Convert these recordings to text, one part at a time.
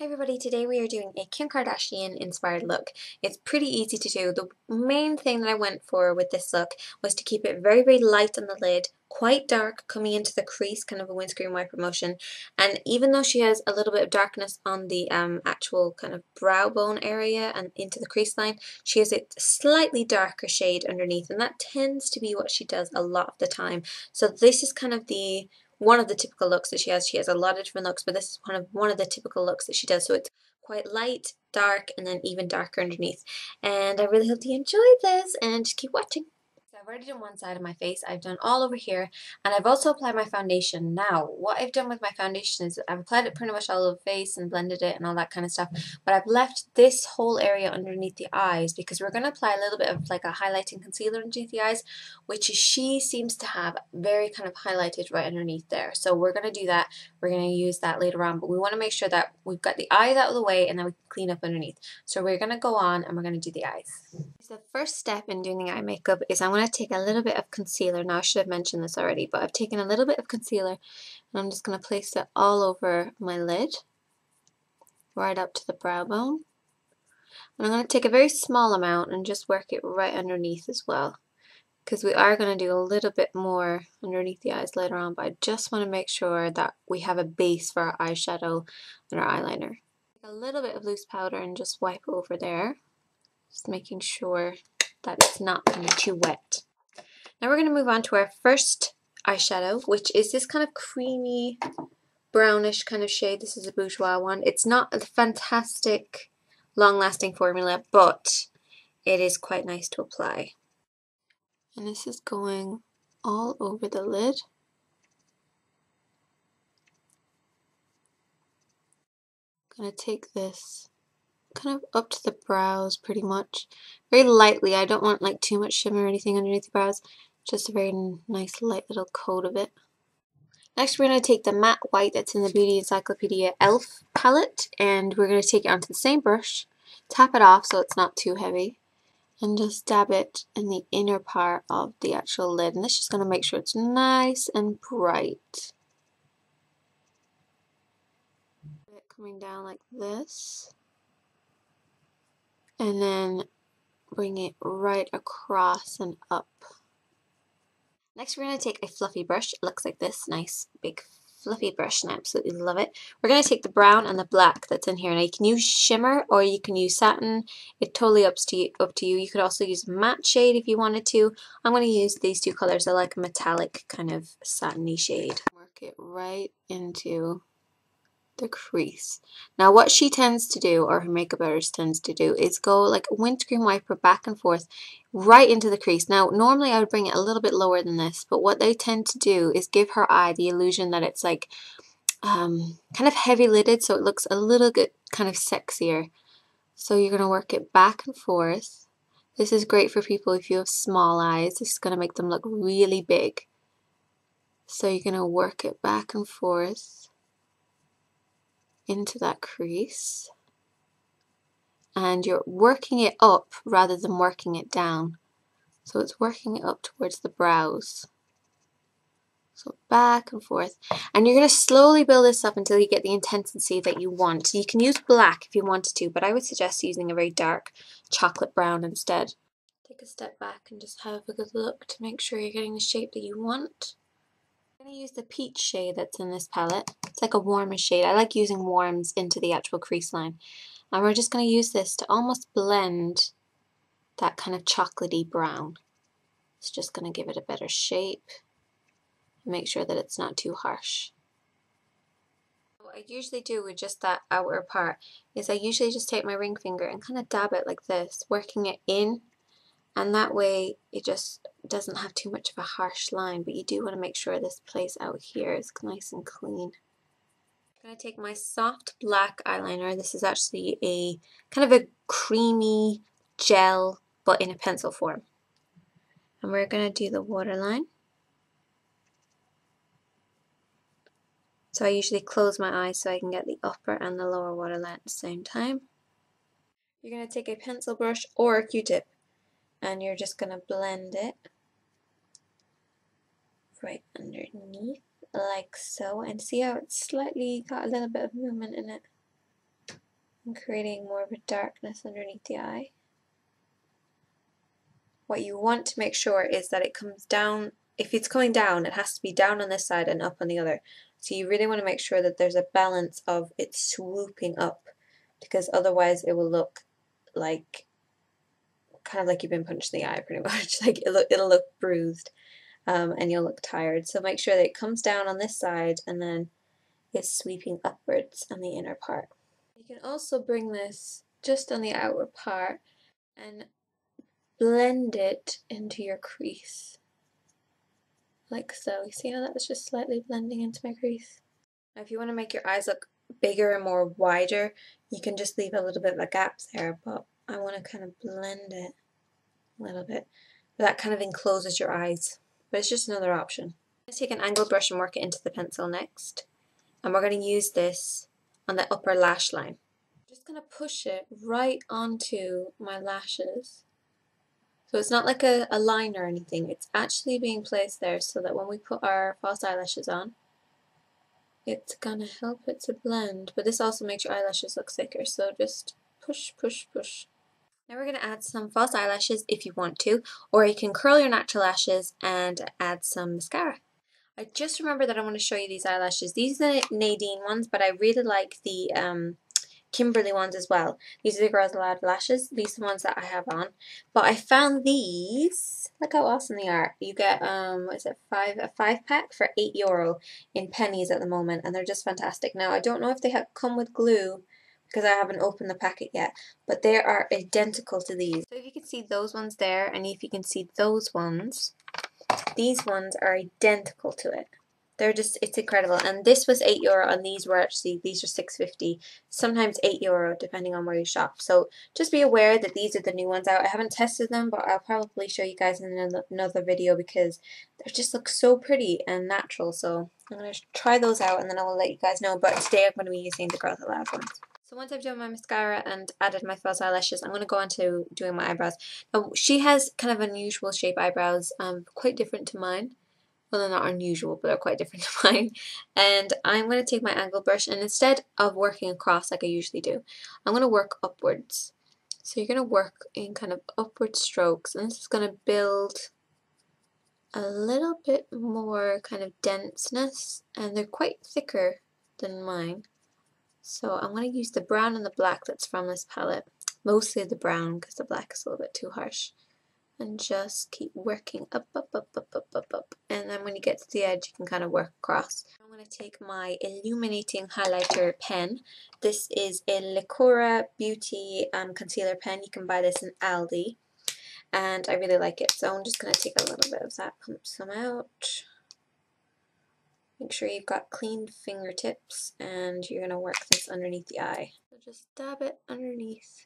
Hi everybody, today we are doing a Kim Kardashian inspired look. It's pretty easy to do. The main thing that I went for with this look was to keep it very light on the lid, quite dark coming into the crease, kind of a windscreen wiper motion. And even though she has a little bit of darkness on the actual kind of brow bone area and into the crease line, she has a slightly darker shade underneath, and that tends to be what she does a lot of the time. So this is kind of one of the typical looks that she has. She has a lot of different looks, but this is one of the typical looks that she does. So it's quite light, dark, and then even darker underneath. And I really hope you enjoyed this and just keep watching. So I've already done one side of my face. I've done all over here, and I've also applied my foundation. Now, what I've done with my foundation is I've applied it pretty much all over the face and blended it and all that kind of stuff. But I've left this whole area underneath the eyes because we're going to apply a little bit of like a highlighting concealer underneath the eyes, which she seems to have very kind of highlighted right underneath there. So we're going to do that. We're going to use that later on, but we want to make sure that we've got the eyes out of the way and then we can clean up underneath. So we're going to go on and we're going to do the eyes. So the first step in doing the eye makeup is I'm going to take a little bit of concealer. Now I should have mentioned this already, but I've taken a little bit of concealer and I'm just going to place it all over my lid, right up to the brow bone. And I'm going to take a very small amount and just work it right underneath as well, because we are going to do a little bit more underneath the eyes later on, but I just want to make sure that we have a base for our eyeshadow and our eyeliner. Take a little bit of loose powder and just wipe over there, just making sure that it's not kind of too wet. Now we're going to move on to our first eyeshadow, which is this kind of creamy brownish kind of shade. This is a Bourjois one. It's not a fantastic long-lasting formula, but it is quite nice to apply. And this is going all over the lid. I'm going to take this kind of up to the brows pretty much. Very lightly. I don't want like too much shimmer or anything underneath the brows. Just a very nice light little coat of it. Next we're going to take the matte white that's in the Beauty Encyclopedia e.l.f. palette, and we're going to take it onto the same brush, tap it off so it's not too heavy, and just dab it in the inner part of the actual lid. And this is just going to make sure it's nice and bright. Coming down like this, and then bring it right across and up. Next we're going to take a fluffy brush. It looks like this, nice big fluffy brush, and I absolutely love it. We're going to take the brown and the black that's in here. Now you can use shimmer or you can use satin. It's totally up to you. You could also use a matte shade if you wanted to. I'm going to use these two colors. I like a metallic kind of satiny shade. Work it right into the crease. Now what she tends to do, or her makeup artist tends to do, is go like a windscreen wiper back and forth right into the crease. Now normally I would bring it a little bit lower than this, but what they tend to do is give her eye the illusion that it's like kind of heavy lidded, so it looks a little bit kind of sexier. So you're going to work it back and forth. This is great for people if you have small eyes. This is going to make them look really big. So you're going to work it back and forth into that crease, and you're working it up rather than working it down, so it's working it up towards the brows. So back and forth, and you're going to slowly build this up until you get the intensity that you want. You can use black if you wanted to, but I would suggest using a very dark chocolate brown instead. Take a step back and just have a good look to make sure you're getting the shape that you want. I'm going to use the peach shade that's in this palette. It's like a warmish shade. I like using warms into the actual crease line. And we're just going to use this to almost blend that kind of chocolatey brown. It's just going to give it a better shape and make sure that it's not too harsh. What I usually do with just that outer part is I usually just take my ring finger and kind of dab it like this, working it in. And that way it just doesn't have too much of a harsh line, but you do want to make sure this place out here is nice and clean. I'm going to take my soft black eyeliner. This is actually a kind of a creamy gel, but in a pencil form. And we're going to do the waterline. So I usually close my eyes so I can get the upper and the lower waterline at the same time. You're going to take a pencil brush or a Q-tip, and you're just going to blend it right underneath like so, and see how it's slightly got a little bit of movement in it. and creating more of a darkness underneath the eye. What you want to make sure is that it comes down. If it's coming down, it has to be down on this side and up on the other. So you really want to make sure that there's a balance of it swooping up, because otherwise it will look like kind of like you've been punched in the eye pretty much. Like it'll look bruised, and you'll look tired. So make sure that it comes down on this side and then it's sweeping upwards on the inner part. You can also bring this just on the outer part and blend it into your crease. Like so. You see how that was just slightly blending into my crease? Now if you want to make your eyes look bigger and more wider, you can just leave a little bit of a gap there, but I want to kind of blend it a little bit. That kind of encloses your eyes, but it's just another option. Let's take an angled brush and work it into the pencil next. And we're going to use this on the upper lash line. I'm just going to push it right onto my lashes. So it's not like a line or anything, it's actually being placed there so that when we put our false eyelashes on, it's going to help it to blend. But this also makes your eyelashes look thicker, so just push, push, push. Now we're going to add some false eyelashes if you want to, or you can curl your natural lashes and add some mascara. I just remembered that I want to show you these eyelashes. These are the Nadine ones, but I really like the Kimberly ones as well. These are the Girls Aloud lashes. These are the ones that I have on. But I found these. Look how awesome they are. You get what is it, a 5-pack for €8 in pennies at the moment, and they're just fantastic. Now I don't know if they come with glue because I haven't opened the packet yet, but they are identical to these. So if you can see those ones there, and if you can see those ones, these ones are identical to it. They're just, it's incredible. And this was €8 and these were actually, these are €6.50, sometimes €8 depending on where you shop. So just be aware that these are the new ones out. I haven't tested them, but I'll probably show you guys in another video because they just look so pretty and natural. So I'm going to try those out and then I will let you guys know. But today I'm going to be using the Girls Aloud ones. So once I've done my mascara and added my false eyelashes, I'm going to go on to doing my eyebrows. Now, she has kind of unusual shape eyebrows, quite different to mine. Well, they're not unusual, but they're quite different to mine. And I'm going to take my angle brush, and instead of working across like I usually do, I'm going to work upwards. So you're going to work in kind of upward strokes, and this is going to build a little bit more kind of denseness, and they're quite thicker than mine. So I'm going to use the brown and the black that's from this palette, mostly the brown because the black is a little bit too harsh, and just keep working up, up, up, up, up, up, up, and then when you get to the edge you can kind of work across. I'm going to take my illuminating highlighter pen. This is a Lacura Beauty concealer pen. You can buy this in Aldi, and I really like it, so I'm just going to take a little bit of that, pump some out. Make sure you've got clean fingertips, and you're going to work this underneath the eye. So just dab it underneath.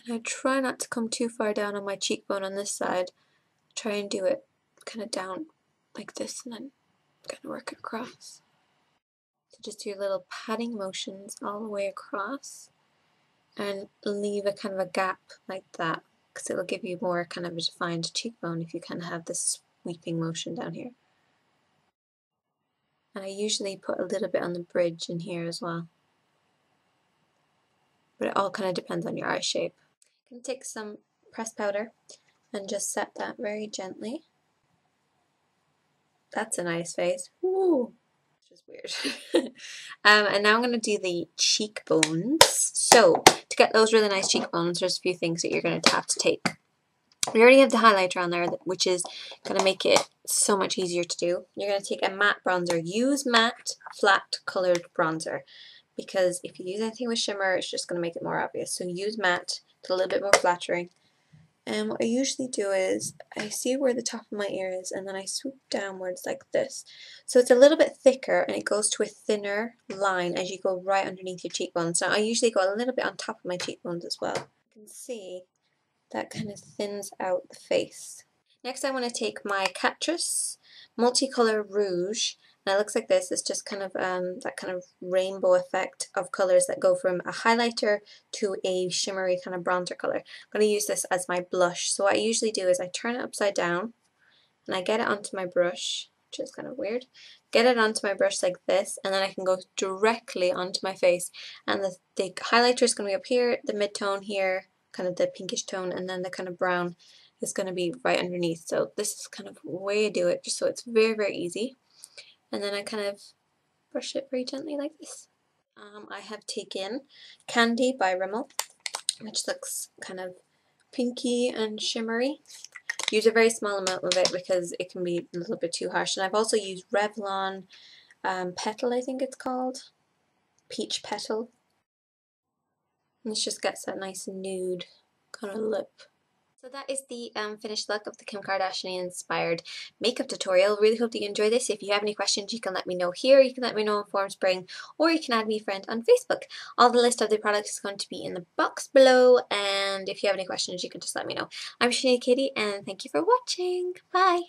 And I try not to come too far down on my cheekbone on this side. Try and do it kind of down like this and then kind of work it across. So just do your little patting motions all the way across and leave a kind of a gap like that, because it'll give you more kind of a defined cheekbone if you kind of have this sweeping motion down here. And I usually put a little bit on the bridge in here as well. But it all kind of depends on your eye shape. You can take some pressed powder and just set that very gently. That's a nice face. Ooh, it's just weird. And now I'm going to do the cheekbones. So to get those really nice cheekbones, there's a few things that you're going to have to take. We already have the highlighter on there, which is going to make it so much easier to do. You're going to take a matte bronzer. Use matte, flat colored bronzer, because if you use anything with shimmer, it's just going to make it more obvious. So use matte, it's a little bit more flattering. And what I usually do is, I see where the top of my ear is, and then I swoop downwards like this. So it's a little bit thicker, and it goes to a thinner line as you go right underneath your cheekbones. Now I usually go a little bit on top of my cheekbones as well. You can see that kind of thins out the face. Next I want to take my Catrice Multicolor Rouge, and it looks like this. It's just kind of that kind of rainbow effect of colors that go from a highlighter to a shimmery kind of bronzer color. I'm going to use this as my blush. So what I usually do is I turn it upside down and I get it onto my brush, which is kind of weird. get it onto my brush like this, and then I can go directly onto my face. And the highlighter is going to be up here, the mid-tone here, kind of the pinkish tone, and then the kind of brown is going to be right underneath. So this is kind of the way I do it, just so it's very, very easy. And then I kind of brush it very gently like this. I have taken Candy by Rimmel, which looks kind of pinky and shimmery. Use a very small amount of it because it can be a little bit too harsh. And I've also used Revlon Petal, I think it's called. Peach Petal. And this just gets that nice nude kind of lip. So that is the finished look of the Kim Kardashian inspired makeup tutorial. Really hope that you enjoy this. If you have any questions, you can let me know here, you can let me know on Formspring, or you can add me a friend on Facebook. All the list of the products is going to be in the box below, and if you have any questions, you can just let me know. I'm Sinead Katie, and thank you for watching. Bye!